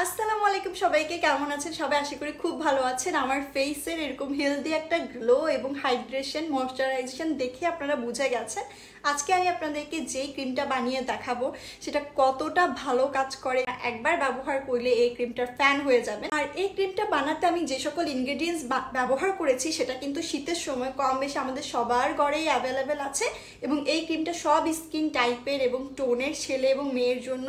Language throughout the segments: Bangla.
আসসালামু আলাইকুম সবাইকে, কেমন আছেন সবাই? আশা করি খুব ভালো আছেন। আমার ফেসের এরকম হেলদি একটা গ্লো এবং হাইড্রেশন ময়শ্চারাইজেশন দেখে আপনারা বুঝে গেছেন আজকে আমি আপনাদেরকে যেই ক্রিমটা বানিয়ে দেখাবো সেটা কতটা ভালো কাজ করে। একবার ব্যবহার করলে এই ক্রিমটার ফ্যান হয়ে যাবে। আর এই ক্রিমটা বানাতে আমি যে সকল ইনগ্রেডিয়েন্টস ব্যবহার করেছি সেটা কিন্তু শীতের সময় কম বেশি আমাদের সবার ঘরেই অ্যাভেলেবেল আছে এবং এই ক্রিমটা সব স্কিন টাইপের এবং টোনের ছেলে এবং মেয়ের জন্য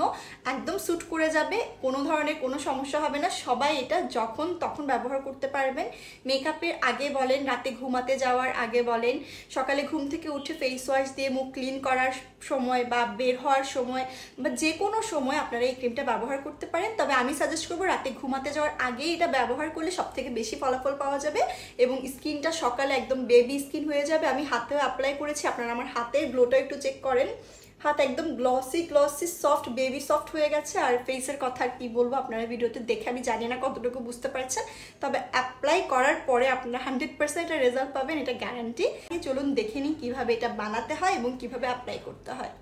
একদম স্যুট করে যাবে। কোনো ধরনের কোনো সমস্যা হবে না, সবাই এটা যখন তখন ব্যবহার করতে পারবেন। মেকআপের আগে বলেন, রাতে ঘুমাতে যাওয়ার আগে বলেন, সকালে ঘুম থেকে উঠে ফেস ওয়াশ দিয়ে মুখ ক্লিন করার সময় বা বের হওয়ার সময় বা যে কোনো সময় আপনারা এই ক্রিমটা ব্যবহার করতে পারেন। তবে আমি সাজেস্ট করবো রাতে ঘুমাতে যাওয়ার আগেই এটা ব্যবহার করলে সব থেকে বেশি ফলাফল পাওয়া যাবে এবং স্কিনটা সকালে একদম বেবি স্কিন হয়ে যাবে। আমি হাতেও অ্যাপ্লাই করেছি, আপনারা আমার হাতের গ্লোটা একটু চেক করেন। হাত একদম গ্লসি সফট বেবি সফট হয়ে গেছে। আর ফেসের কথা আর কি বলবো, আপনারা ভিডিওতে দেখে আমি জানি না কতটুকু বুঝতে পারছেন, তবে অ্যাপ্লাই করার পরে আপনারা 100% এটা রেজাল্ট পাবেন, এটা গ্যারান্টি। চলুন দেখে নিই কীভাবে এটা বানাতে হয় এবং কিভাবে অ্যাপ্লাই করতে হয়।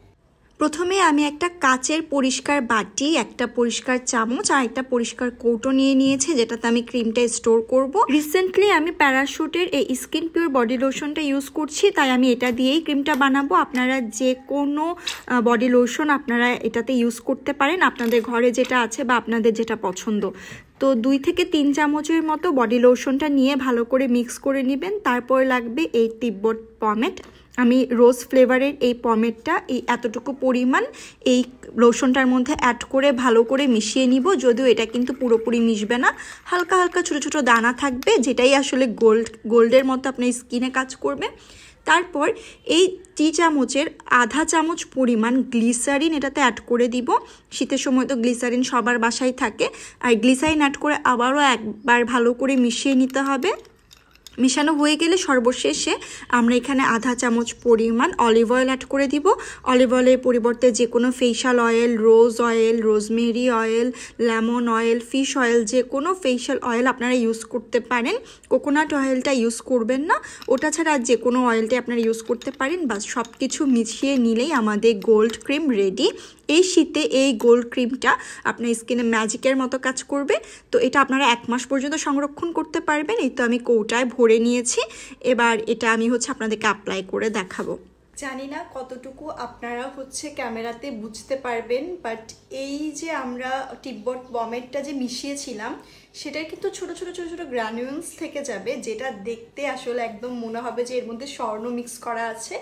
প্রথমে আমি একটা কাচের পরিষ্কার বাটি, একটা পরিষ্কার চামচ আর একটা পরিষ্কার কৌটো নিয়ে নিয়েছি যেটাতে আমি ক্রিমটা স্টোর করব। রিসেন্টলি আমি প্যারাশুটের এই স্কিন পিওর বডি লোশনটা ইউজ করছি, তাই আমি এটা দিয়েই ক্রিমটা বানাবো। আপনারা যে কোনো বডি লোশন আপনারা এটাতে ইউজ করতে পারেন, আপনাদের ঘরে যেটা আছে বা আপনাদের যেটা পছন্দ। তো 2 থেকে 3 চামচের মতো বডি লোশনটা নিয়ে ভালো করে মিক্স করে নেবেন। তারপর লাগবে এই তিব্বত পমেড। আমি রোজ ফ্লেভারের এই পমেডটা এই এতটুকু পরিমাণ এই লোশনটার মধ্যে অ্যাড করে ভালো করে মিশিয়ে নিব। যদিও এটা কিন্তু পুরোপুরি মিশবে না, হালকা হালকা ছোটো ছোটো দানা থাকবে, যেটাই আসলে গোল্ডের মতো আপনার স্কিনে কাজ করবে। তারপর এই টি চামচের আধা চামচ পরিমাণ গ্লিসারিন এটাতে অ্যাড করে দিব। শীতের সময় তো গ্লিসারিন সবার বাসায় থাকে, আর গ্লিসারিন অ্যাড করে আবারও একবার ভালো করে মিশিয়ে নিতে হবে। মিশানো হয়ে গেলে সর্বশেষে আমরা এখানে আধা চামচ পরিমাণ অলিভ অয়েল অ্যাড করে দিব। অলিভ অয়েলের পরিবর্তে যে কোনো facial oil, rose oil, rosemary oil, lemon oil, fish oil, যে কোনো ফেশিয়াল অয়েল আপনারা ইউজ করতে পারেন। কোকোনাট অয়েলটা ইউজ করবেন না, ওটা ছাড়া যে কোনো অয়েলটাই আপনারা ইউজ করতে পারেন। বাস সব কিছু মিশিয়ে নিলেই আমাদের গোল্ড ক্রিম রেডি। এই শীতে এই গোল্ড ক্রিমটা আপনার স্কিনে ম্যাজিকের মতো কাজ করবে। তো এটা আপনারা 1 মাস পর্যন্ত সংরক্ষণ করতে পারবেন। এই তো আমি কৌটায় ভরে নিয়েছি, এবার এটা আমি আপনাদেরকে অ্যাপ্লাই করে দেখাবো। জানি না কতটুকু আপনারা ক্যামেরাতে বুঝতে পারবেন, বাট এই যে আমরা তিব্বত পমেডটা যে মিশিয়েছিলাম সেটার কিন্তু ছোট ছোট ছোট ছোট গ্রানুলস থেকে যাবে, যেটা দেখতে আসলে একদম মনে হবে যে এর মধ্যে স্বর্ণ মিক্স করা আছে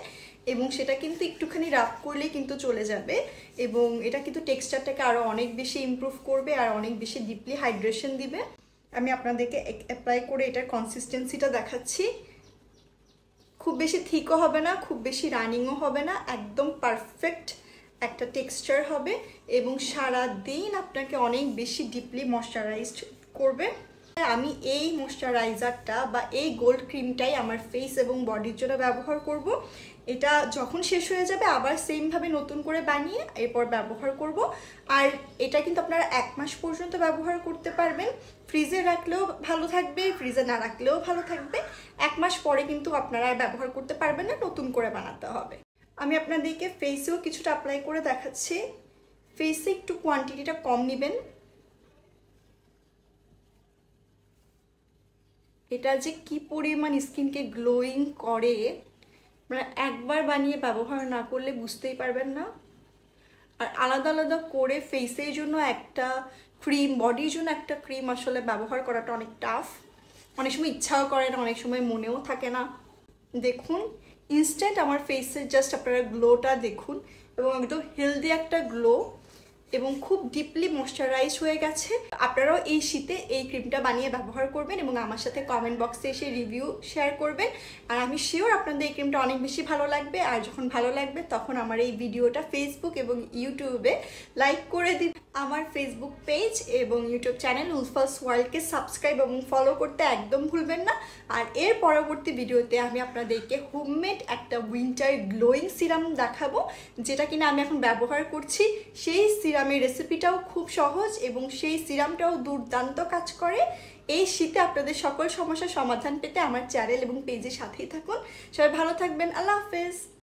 এবং সেটা কিন্তু একটুখানি রাব করলে কিন্তু চলে যাবে এবং এটা কিন্তু টেক্সচারটাকে আরও অনেক বেশি ইমপ্রুভ করবে আর অনেক বেশি ডিপলি হাইড্রেশন দিবে। আমি আপনাদেরকে অ্যাপ্লাই করে এটার কনসিস্টেন্সিটা দেখাচ্ছি। খুব বেশি থিকও হবে না, খুব বেশি রানিংও হবে না, একদম পারফেক্ট একটা টেক্সচার হবে এবং সারা দিন আপনাকে অনেক বেশি ডিপলি ময়শ্চারাইজড করবে। আমি এই ময়শ্চারাইজারটা বা এই গোল্ড ক্রিমটাই আমার ফেস এবং বডির জন্য ব্যবহার করব। এটা যখন শেষ হয়ে যাবে আবার সেমভাবে নতুন করে বানিয়ে এরপর ব্যবহার করব। আর এটা কিন্তু আপনারা 1 মাস পর্যন্ত ব্যবহার করতে পারবেন। ফ্রিজে রাখলেও ভালো থাকবে, ফ্রিজে না রাখলেও ভালো থাকবে। 1 মাস পরে কিন্তু আপনারা ব্যবহার করতে পারবেন না, নতুন করে বানাতে হবে। আমি আপনাদেরকে ফেসেও কিছুটা অ্যাপ্লাই করে দেখাচ্ছি। ফেসে একটু কোয়ান্টিটিটা কম নেবেন। এটা যে কি পরিমাণ স্কিনকে গ্লোয়িং করে, মানে একবার বানিয়ে ব্যবহার না করলে বুঝতেই পারবেন না। আর আলাদা আলাদা করে ফেসের জন্য একটা ক্রিম, বডির জন্য একটা ক্রিম আসলে ব্যবহার করাটা অনেক টাফ। অনেক সময় ইচ্ছাও করে না, অনেক সময় মনেও থাকে না। দেখুন ইনস্ট্যান্ট আমার ফেসের জাস্ট আপনারা গ্লোটা দেখুন এবং একদম হেলদি একটা গ্লো এবং খুব ডিপলি ময়শ্চারাইজ হয়ে গেছে। আপনারাও এই শীতে এই ক্রিমটা বানিয়ে ব্যবহার করবেন এবং আমার সাথে কমেন্ট বক্সে এসে রিভিউ শেয়ার করবেন। আর আমি শিওর আপনাদের এই ক্রিমটা অনেক বেশি ভালো লাগবে। আর যখন ভালো লাগবে তখন আমার এই ভিডিওটা ফেসবুক এবং ইউটিউবে লাইক করে দিন। আমার ফেসবুক পেজ এবং ইউটিউব চ্যানেল উলফাস ওয়ার্ল্ডকে সাবস্ক্রাইব এবং ফলো করতে একদম ভুলবেন না। আর এর পরবর্তী ভিডিওতে আমি আপনাদেরকে হোমমেড একটা উইন্টার গ্লোয়িং সিরাম দেখাবো, যেটা কিনা আমি এখন ব্যবহার করছি। সেই সিরামের রেসিপিটাও খুব সহজ এবং সেই সিরামটাও দুর্দান্ত কাজ করে। এই শীতে আপনাদের সকল সমস্যার সমাধান পেতে আমার চ্যানেল এবং পেজের সাথেই থাকুন। সবাই ভালো থাকবেন। আল্লাহ হাফেজ।